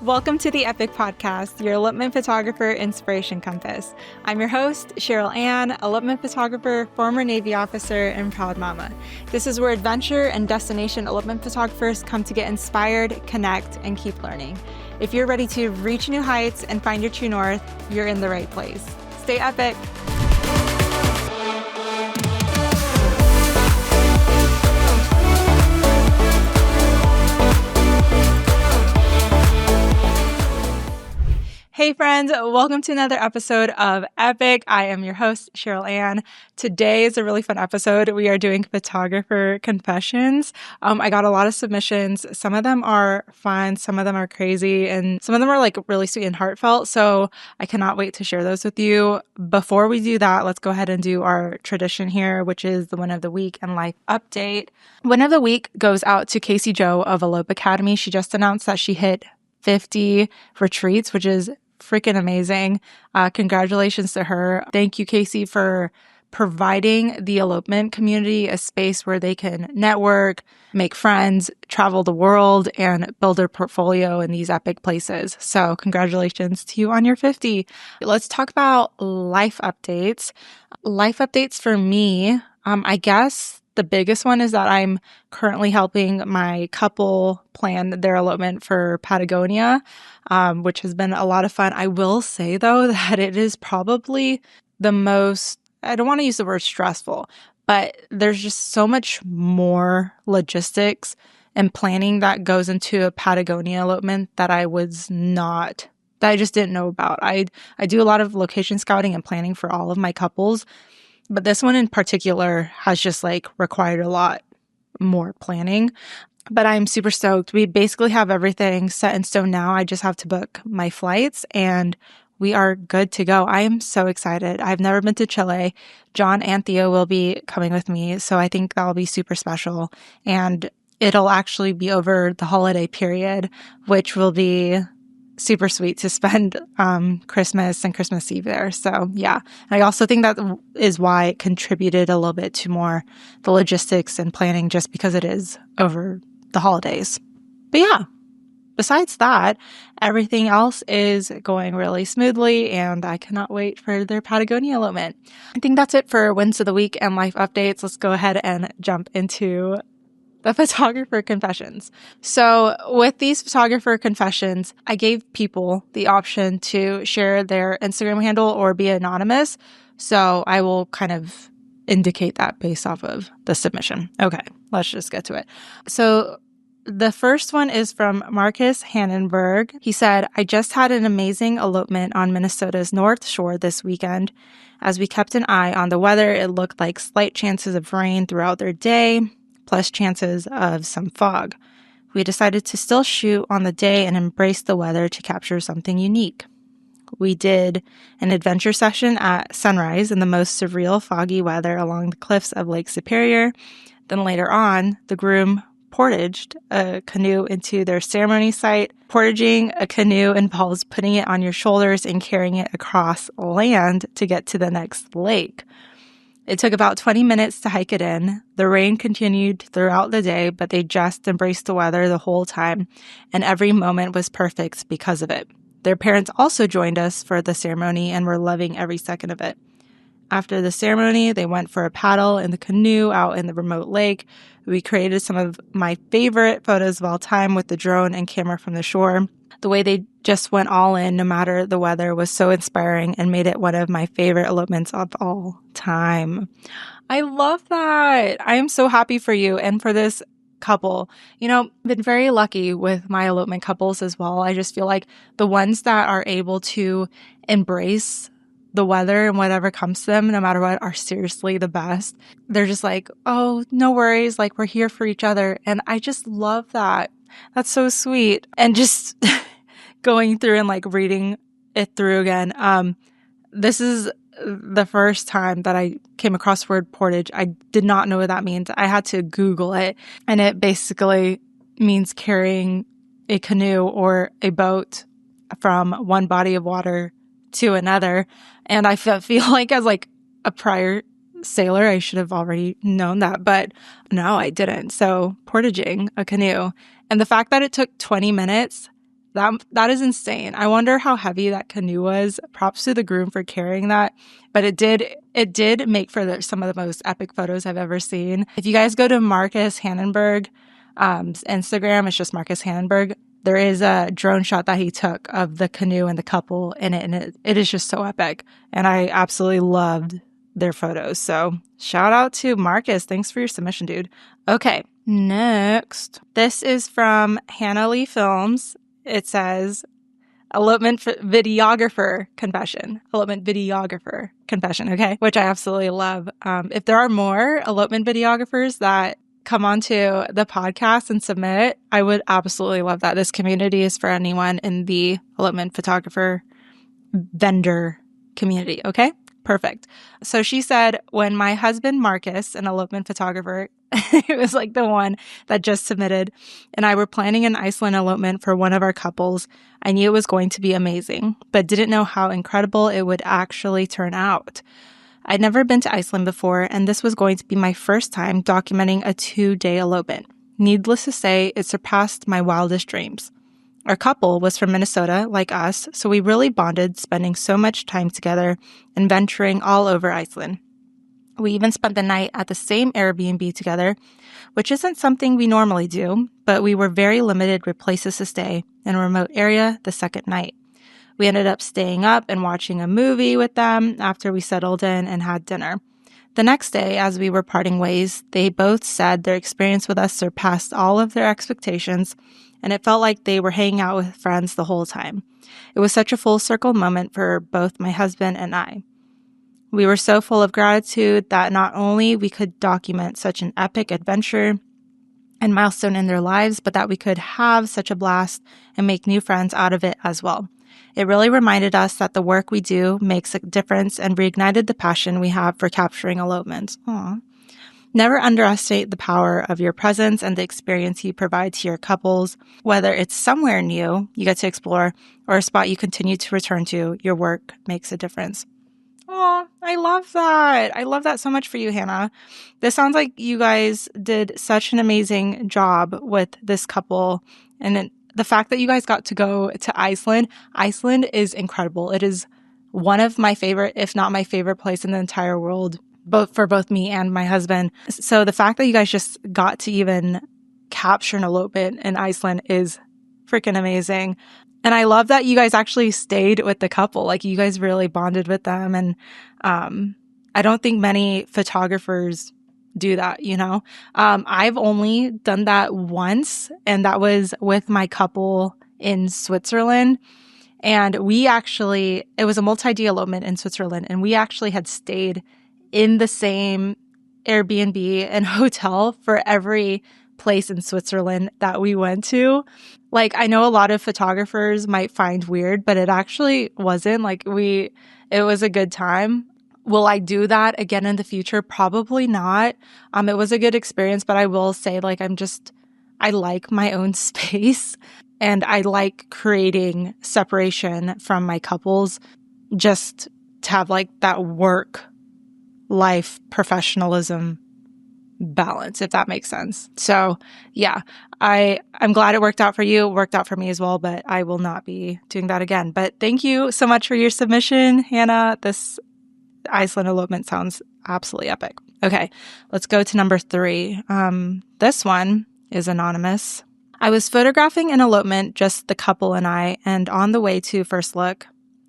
Welcome to the Epic Podcast, your elopement photographer inspiration compass. I'm your host, Sheryl Anne, elopement photographer, former Navy officer, and proud mama. This is where adventure and destination elopement photographers come to get inspired, connect, and keep learning. If you're ready to reach new heights and find your true north, you're in the right place. Stay epic. Hey friends, welcome to another episode of Epic. I am your host, Sheryl Anne. Today is a really fun episode. We are doing photographer confessions. I got a lot of submissions. Some of them are fun, some of them are crazy, and some of them are like really sweet and heartfelt. So I cannot wait to share those with you. Before we do that, let's go ahead and do our tradition here, which is the win of the week and life update. Win of the week goes out to Kasey Joe of Elope Academy. She just announced that she hit 50 retreats, which is freaking amazing. Congratulations to her. Thank you, Kasey, for providing the elopement community a space where they can network, make friends, travel the world, and build their portfolio in these epic places. So congratulations to you on your 50. Let's talk about life updates. Life updates for me, I guess the biggest one is that I'm currently helping my couple plan their elopement for Patagonia, which has been a lot of fun. I will say, though, that it is probably the most, I don't want to use the word stressful, but there's just so much more logistics and planning that goes into a Patagonia elopement that I just didn't know about. I do a lot of location scouting and planning for all of my couples, but this one in particular has just required a lot more planning. But I'm super stoked. We basically have everything set in stone now. I just have to book my flights and we are good to go. I am so excited. I've never been to Chile. John and Theo will be coming with me, so I think that'll be super special. And it'll actually be over the holiday period, which will be super sweet to spend Christmas and Christmas Eve there. So yeah, and I also think that is why it contributed a little bit to more the logistics and planning, just because it is over the holidays. But yeah, besides that, everything else is going really smoothly, and I cannot wait for their Patagonia elopement. I think that's it for wins of the week and life updates. Let's go ahead and jump into the photographer confessions. So with these photographer confessions, I gave people the option to share their Instagram handle or be anonymous. So I will kind of indicate that based off of the submission. Okay, let's just get to it. So the first one is from Marcus Hannenberg. He said, I just had an amazing elopement on Minnesota's North Shore this weekend. As we kept an eye on the weather, it looked like slight chances of rain throughout their day, plus chances of some fog. We decided to still shoot on the day and embrace the weather to capture something unique. We did an adventure session at sunrise in the most surreal foggy weather along the cliffs of Lake Superior. Then later on, the groom portaged a canoe into their ceremony site. Portaging a canoe involves putting it on your shoulders and carrying it across land to get to the next lake. It took about 20 minutes to hike it in. The rain continued throughout the day, but they just embraced the weather the whole time, and every moment was perfect because of it. Their parents also joined us for the ceremony and were loving every second of it. After the ceremony, they went for a paddle in the canoe out in the remote lake. We created some of my favorite photos of all time with the drone and camera from the shore. The way they just went all in, no matter the weather, was so inspiring and made it one of my favorite elopements of all time. I love that. I am so happy for you and for this couple. You know, I've been very lucky with my elopement couples as well. I just feel like the ones that are able to embrace the weather and whatever comes to them, no matter what, are seriously the best. They're just like, oh, no worries. We're here for each other. And I just love that. That's so sweet. And just going through and reading it through again. This is the first time that I came across the word portage. I did not know what that means. I had to Google it. And it basically means carrying a canoe or a boat from one body of water to another. And I feel like as a prior sailor, I should have already known that, but no, I didn't. So portaging a canoe, and the fact that it took 20 minutes That is insane. I wonder how heavy that canoe was. Props to the groom for carrying that. But it did make for some of the most epic photos I've ever seen. If you guys go to Marcus Hannenberg, Instagram, it's just Marcus Hannenberg. There is a drone shot that he took of the canoe and the couple in it, and it is just so epic. And I absolutely loved their photos. So shout out to Marcus. Thanks for your submission, dude. Okay, next. This is from Hannah Lee Films. It says, elopement videographer confession. Elopement videographer confession, okay? Which I absolutely love. If there are more elopement videographers that come onto the podcast and submit, I would absolutely love that. This community is for anyone in the elopement photographer vendor community, okay? Perfect. So she said, when my husband, Marcus, an elopement photographer, it was like the one that just submitted, and I were planning an Iceland elopement for one of our couples, I knew it was going to be amazing, but didn't know how incredible it would actually turn out. I'd never been to Iceland before, and this was going to be my first time documenting a 2-day elopement. Needless to say, it surpassed my wildest dreams. Our couple was from Minnesota, like us, so we really bonded, spending so much time together and venturing all over Iceland. We even spent the night at the same Airbnb together, which isn't something we normally do, but we were very limited with places to stay in a remote area the second night. We ended up staying up and watching a movie with them after we settled in and had dinner. The next day, as we were parting ways, they both said their experience with us surpassed all of their expectations, and it felt like they were hanging out with friends the whole time. It was such a full circle moment for both my husband and I. We were so full of gratitude that not only we could document such an epic adventure and milestone in their lives, but that we could have such a blast and make new friends out of it as well. It really reminded us that the work we do makes a difference and reignited the passion we have for capturing elopements. Aww. Never underestimate the power of your presence and the experience you provide to your couples. Whether it's somewhere new you get to explore or a spot you continue to return to, your work makes a difference. Oh, I love that. I love that so much for you, Hannah. This sounds like you guys did such an amazing job with this couple. And the fact that you guys got to go to Iceland is incredible. It is one of my favorite, if not my favorite place in the entire world, for both me and my husband. So the fact that you guys just got to even capture an elopement in Iceland is freaking amazing. And I love that you guys actually stayed with the couple. Like, you guys really bonded with them. And I don't think many photographers do that, you know? I've only done that once, and that was with my couple in Switzerland. And it was a multi-day elopement in Switzerland, and we actually had stayed in the same Airbnb and hotel for every place in Switzerland that we went to. Like, I know a lot of photographers might find weird, but it actually wasn't. Like, it was a good time. Will I do that again in the future? Probably not. It was a good experience, but I will say, like, I like my own space, and I like creating separation from my couples, just to have like that work life professionalism balance, if that makes sense. So yeah, I'm glad it worked out for you. It worked out for me as well, but I will not be doing that again. But thank you so much for your submission, Hannah. This Iceland elopement sounds absolutely epic. Okay, let's go to number 3. This one is anonymous. I was photographing an elopement, just the couple and I, and on the way to first look,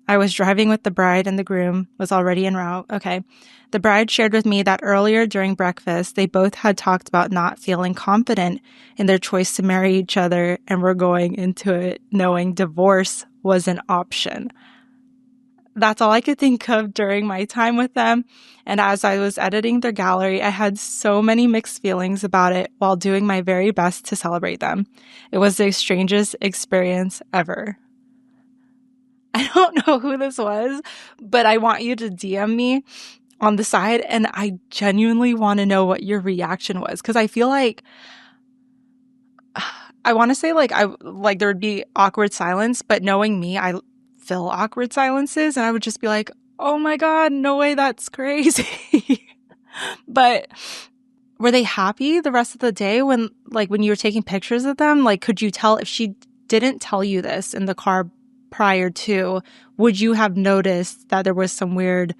I was driving with the bride and the groom was already en route. Okay. The bride shared with me that earlier during breakfast, they both had talked about not feeling confident in their choice to marry each other and were going into it knowing divorce was an option. That's all I could think of during my time with them. And as I was editing their gallery, I had so many mixed feelings about it while doing my very best to celebrate them. It was the strangest experience ever. I don't know who this was, but I want you to DM me on the side, and I genuinely want to know what your reaction was, because I feel like I want to say like there would be awkward silence, but knowing me, I fill awkward silences, and I would just be like, "Oh my God, no way, that's crazy." But were they happy the rest of the day when you were taking pictures of them? Like, could you tell if she didn't tell you this in the car prior to, would you have noticed that there was some weird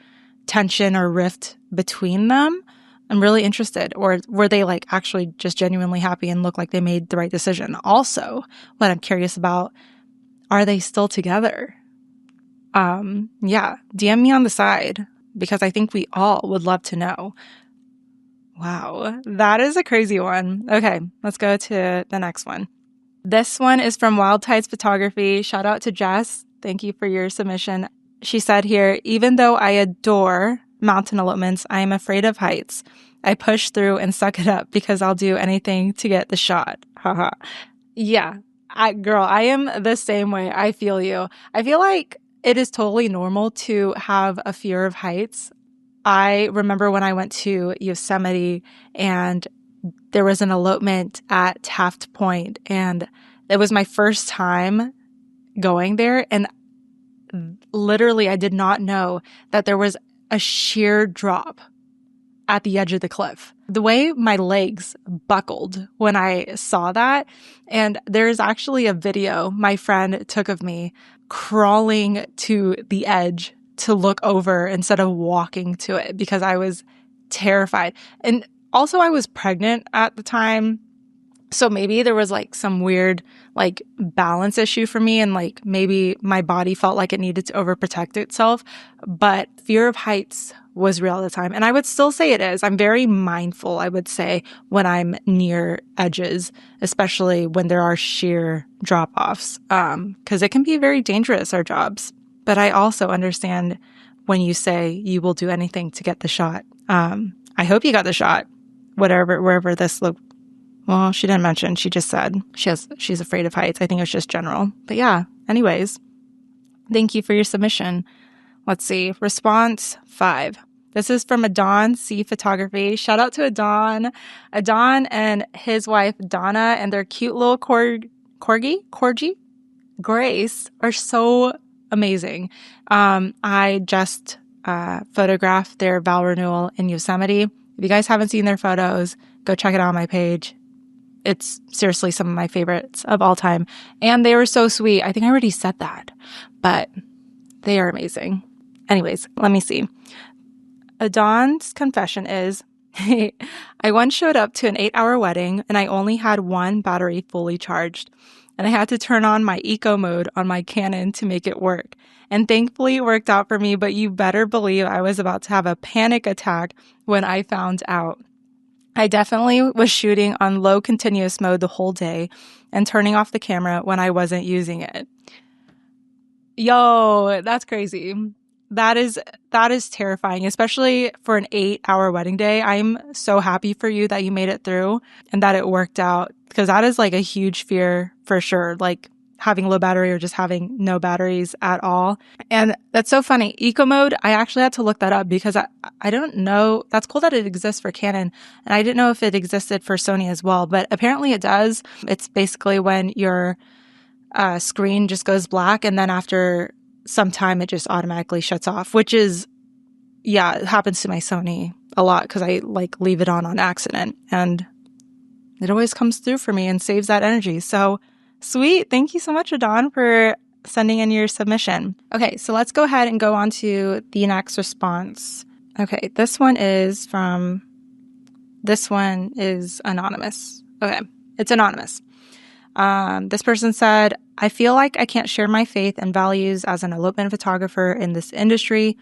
tension or rift between them? I'm really interested. Or were they like actually just genuinely happy and look like they made the right decision? Also, what I'm curious about, are they still together? Yeah, DM me on the side because I think we all would love to know. Wow, that is a crazy one. Okay, let's go to the next one. This one is from Wild Tides Photography. Shout out to Jess. Thank you for your submission. She said here, even though I adore mountain elopements, I am afraid of heights. I push through and suck it up because I'll do anything to get the shot. Haha. Yeah, girl, I am the same way. I feel you. I feel like it is totally normal to have a fear of heights. I remember when I went to Yosemite and there was an elopement at Taft Point, and it was my first time going there. And literally, I did not know that there was a sheer drop at the edge of the cliff. The way my legs buckled when I saw that, and there's actually a video my friend took of me crawling to the edge to look over instead of walking to it because I was terrified. And also I was pregnant at the time. So maybe there was like some weird like balance issue for me, and like maybe my body felt like it needed to overprotect itself. But fear of heights was real at the time. And I would still say it is. I'm very mindful, I would say, when I'm near edges, especially when there are sheer drop-offs, because it can be very dangerous, our jobs. But I also understand when you say you will do anything to get the shot. I hope you got the shot, wherever this looked. Well, she didn't mention. She just said she's afraid of heights. I think it was just general. But yeah, anyways, thank you for your submission. Let's see. Response 5. This is from Adon C Photography. Shout out to Adon. Adon and his wife, Donna, and their cute little corgi, Grace, are so amazing. I just photographed their vow renewal in Yosemite. If you guys haven't seen their photos, go check it out on my page. It's seriously some of my favorites of all time. And they were so sweet. I think I already said that, but they are amazing. Anyways, let me see. Adon's confession is, I once showed up to an 8-hour wedding and I only had one battery fully charged. And I had to turn on my eco mode on my Canon to make it work. And thankfully it worked out for me, but you better believe I was about to have a panic attack when I found out. I definitely was shooting on low continuous mode the whole day and turning off the camera when I wasn't using it. Yo, that's crazy. That is terrifying, especially for an 8-hour wedding day. I'm so happy for you that you made it through and that it worked out, because that is like a huge fear for sure. Like having low battery or just having no batteries at all. And that's so funny. Eco mode, I actually had to look that up because I don't know. That's cool that it exists for Canon. And I didn't know if it existed for Sony as well, but apparently it does. It's basically when your screen just goes black and then after some time it just automatically shuts off, which is, yeah, it happens to my Sony a lot because I like leave it on accident and it always comes through for me and saves that energy. So sweet. Thank you so much, Adon, for sending in your submission. Okay, so let's go ahead and go on to the next response. Okay, this one is anonymous. Okay, it's anonymous. This person said, I feel like I can't share my faith and values as an elopement photographer in this industry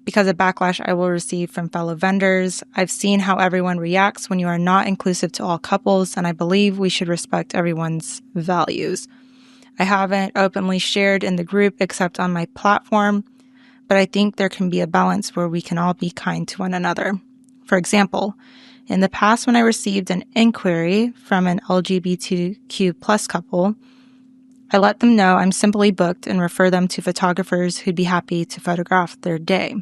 because of backlash I will receive from fellow vendors. I've seen how everyone reacts when you are not inclusive to all couples, and I believe we should respect everyone's values. I haven't openly shared in the group except on my platform, but I think there can be a balance where we can all be kind to one another. For example, in the past when I received an inquiry from an LGBTQ plus couple, I let them know I'm simply booked and refer them to photographers who'd be happy to photograph their day.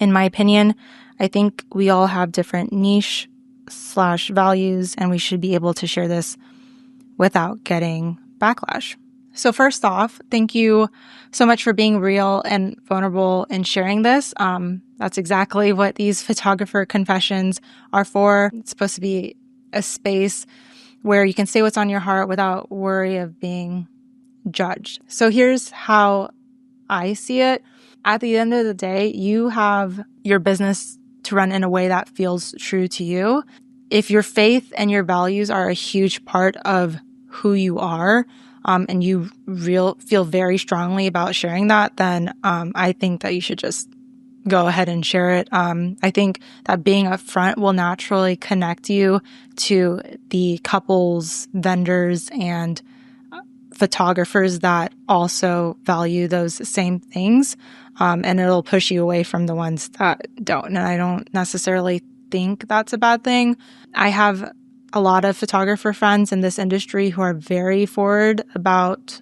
In my opinion, I think we all have different niche/values, and we should be able to share this without getting backlash. So first off, thank you so much for being real and vulnerable and sharing this. That's exactly what these photographer confessions are for. It's supposed to be a space where you can say what's on your heart without worry of being judged. So here's how I see it. At the end of the day, you have your business to run in a way that feels true to you. If your faith and your values are a huge part of who you are, and you feel very strongly about sharing that, then I think that you should just go ahead and share it. I think that being upfront will naturally connect you to the couples, vendors, and photographers that also value those same things. And it'll push you away from the ones that don't. And I don't necessarily think that's a bad thing. I have a lot of photographer friends in this industry who are very forward about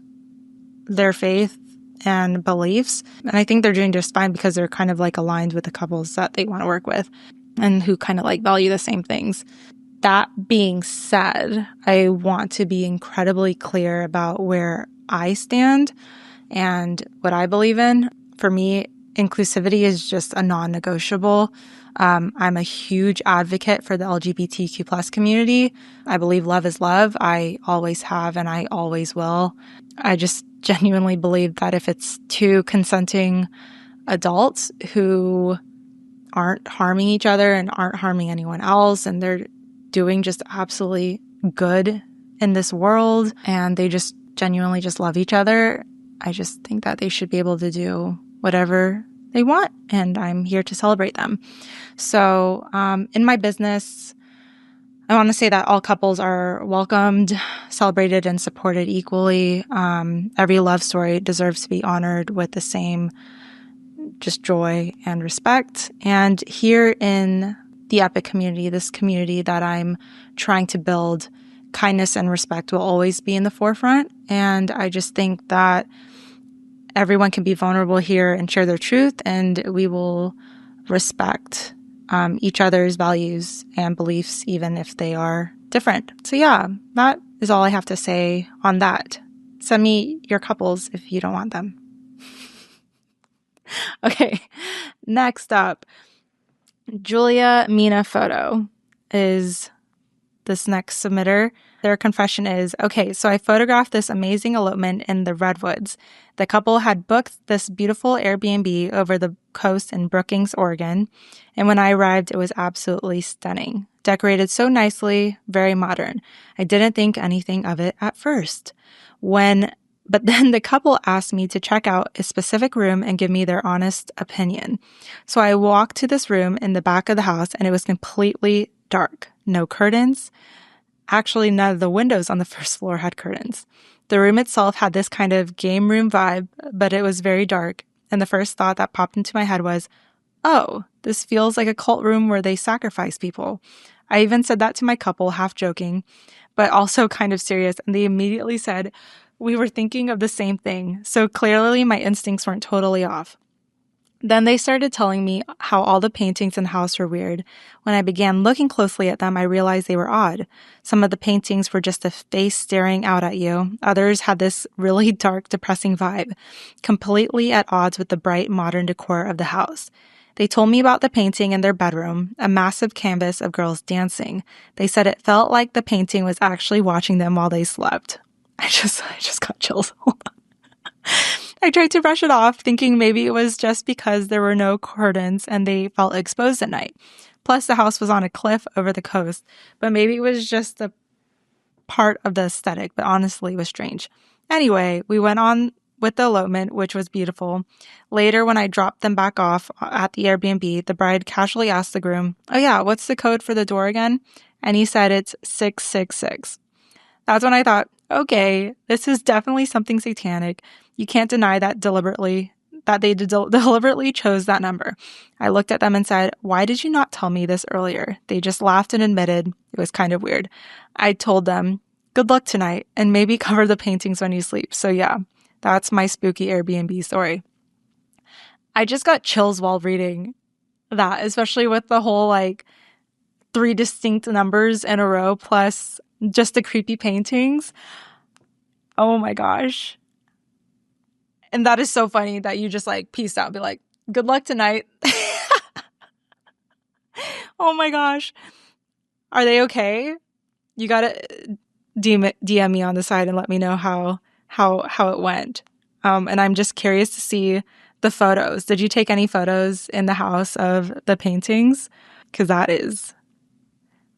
their faith and beliefs. And I think they're doing just fine because they're kind of like aligned with the couples that they want to work with and who kind of like value the same things. That being said, I want to be incredibly clear about where I stand and what I believe in. For me, inclusivity is just a non-negotiable. I'm a huge advocate for the LGBTQ plus community. I believe love is love. I always have and I always will. I just genuinely believe that if it's two consenting adults who aren't harming each other and aren't harming anyone else, and they're doing just absolutely good in this world, and they just genuinely just love each other, I just think that they should be able to do whatever they want, and I'm here to celebrate them. So in my business, I want to say that all couples are welcomed, celebrated, and supported equally. Every love story deserves to be honored with the same just joy and respect. And here in the Epic community, this community that I'm trying to build, kindness and respect will always be in the forefront. And I just think that everyone can be vulnerable here and share their truth, and we will respect each other's values and beliefs, even if they are different. So yeah, that is all I have to say on that. Send me your couples if you don't want them. Okay, next up, Julia Mina Photo is this next submitter. Their confession is, okay, so I photographed this amazing elopement in the Redwoods. The couple had booked this beautiful Airbnb over the coast in Brookings, Oregon. And when I arrived, it was absolutely stunning. Decorated so nicely, very modern. I didn't think anything of it at first. But then the couple asked me to check out a specific room and give me their honest opinion. So I walked to this room in the back of the house, and it was completely dark. No curtains. Actually, none of the windows on the first floor had curtains. The room itself had this kind of game room vibe, but it was very dark. And the first thought that popped into my head was, oh, this feels like a cult room where they sacrifice people. I even said that to my couple, half joking, but also kind of serious. And they immediately said, we were thinking of the same thing. So clearly my instincts weren't totally off. Then they started telling me how all the paintings in the house were weird. When I began looking closely at them, I realized they were odd. Some of the paintings were just a face staring out at you. Others had this really dark, depressing vibe, completely at odds with the bright, modern decor of the house. They told me about the painting in their bedroom, a massive canvas of girls dancing. They said it felt like the painting was actually watching them while they slept. I just got chills. I tried to brush it off, thinking maybe it was just because there were no curtains and they felt exposed at night. Plus, the house was on a cliff over the coast, but maybe it was just a part of the aesthetic, but honestly, it was strange. Anyway, we went on with the elopement, which was beautiful. Later, when I dropped them back off at the Airbnb, the bride casually asked the groom, oh yeah, what's the code for the door again? And he said it's 666. That's when I thought, okay, this is definitely something satanic. You can't deny that they deliberately chose that number. I looked at them and said, why did you not tell me this earlier? They just laughed and admitted it was kind of weird. I told them, good luck tonight, and maybe cover the paintings when you sleep. So yeah, that's my spooky Airbnb story. I just got chills while reading that, especially with the whole 3 distinct numbers in a row plus just the creepy paintings. Oh my gosh. And that is so funny that you just peace out, be like, good luck tonight. Oh my gosh. Are they okay? You gotta, DM me on the side and let me know how it went. And I'm just curious to see the photos. Did you take any photos in the house of the paintings? Because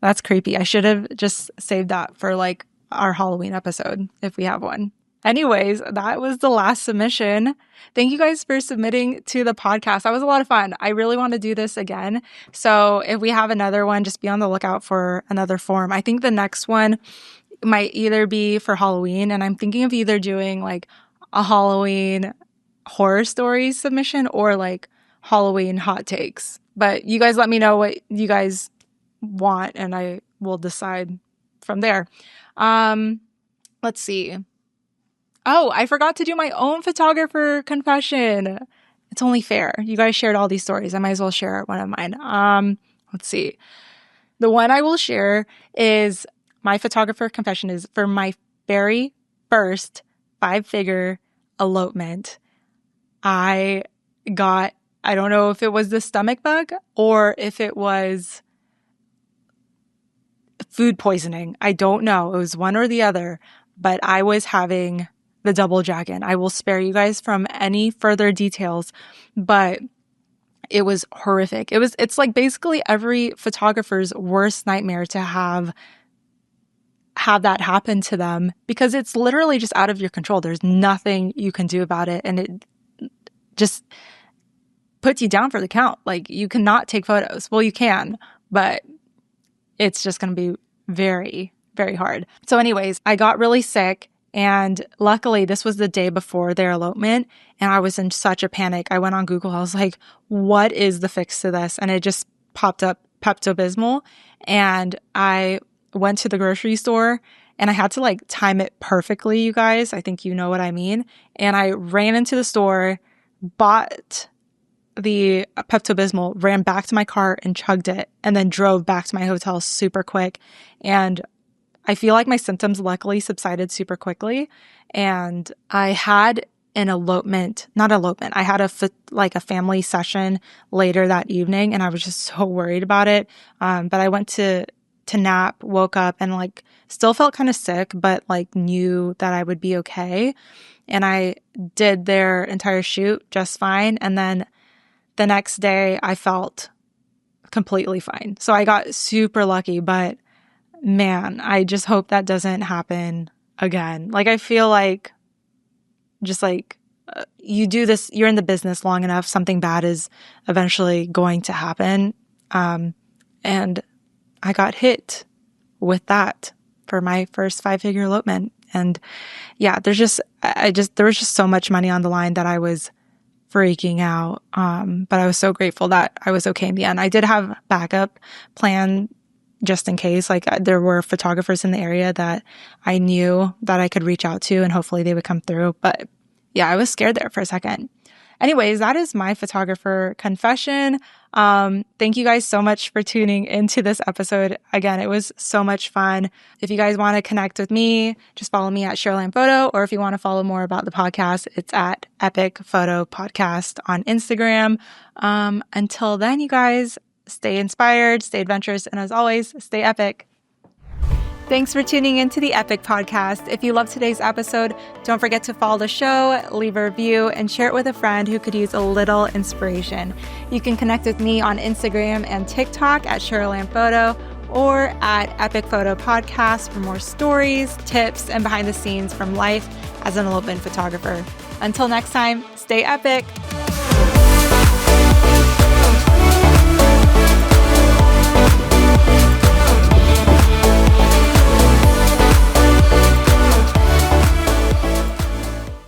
that's creepy. I should have just saved that for like our Halloween episode if we have one. Anyways, that was the last submission. Thank you guys for submitting to the podcast. That was a lot of fun. I really want to do this again. So if we have another one, just be on the lookout for another form. I think the next one might either be for Halloween, and I'm thinking of either doing like a Halloween horror stories submission or like Halloween hot takes. But you guys let me know what you guys want and I will decide from there. Let's see. Oh, I forgot to do my own photographer confession. It's only fair. You guys shared all these stories. I might as well share one of mine. Let's see. The one I will share is my photographer confession is for my very first 5-figure elopement. I don't know if it was the stomach bug or if it was food poisoning. I don't know. It was one or the other, but I was having the double dragon. I will spare you guys from any further details, but it was horrific. It's like basically every photographer's worst nightmare to have that happen to them because it's literally just out of your control. There's nothing you can do about it. And it just puts you down for the count. Like you cannot take photos. Well, you can, but it's just going to be very, very hard. So anyways, I got really sick. And luckily, this was the day before their elopement, and I was in such a panic. I went on Google. I was like, what is the fix to this? And it just popped up Pepto-Bismol. And I went to the grocery store, and I had to like time it perfectly, you guys. I think you know what I mean. And I ran into the store, bought the Pepto-Bismol, ran back to my car and chugged it, and then drove back to my hotel super quick. And I feel like my symptoms luckily subsided super quickly, and I had an I had a family session later that evening, and I was just so worried about it. But I went to nap, woke up, and like still felt kind of sick, but like knew that I would be okay. And I did their entire shoot just fine. And then the next day I felt completely fine. So I got super lucky, but man, I just hope that doesn't happen again. Like, I feel like just like you do this, you're in the business long enough, something bad is eventually going to happen. And I got hit with that for my first 5-figure elopement. And yeah, there was just so much money on the line that I was freaking out. But I was so grateful that I was okay in the end. I did have backup plan just in case, like there were photographers in the area that I knew that I could reach out to and hopefully they would come through. But yeah, I was scared there for a second. Anyways, that is my photographer confession. Thank you guys so much for tuning into this episode. Again, it was so much fun. If you guys want to connect with me, just follow me at Sheryl Anne Photo, or if you want to follow more about the podcast, it's at Epic Photo Podcast on Instagram. Until then, you guys, stay inspired, stay adventurous, and as always, stay epic. Thanks for tuning into the Epic Podcast. If you loved today's episode, don't forget to follow the show, leave a review, and share it with a friend who could use a little inspiration. You can connect with me on Instagram and TikTok at Sheryl Anne Photo or at Epic Photo Podcast for more stories, tips, and behind the scenes from life as an elopement photographer. Until next time, stay epic.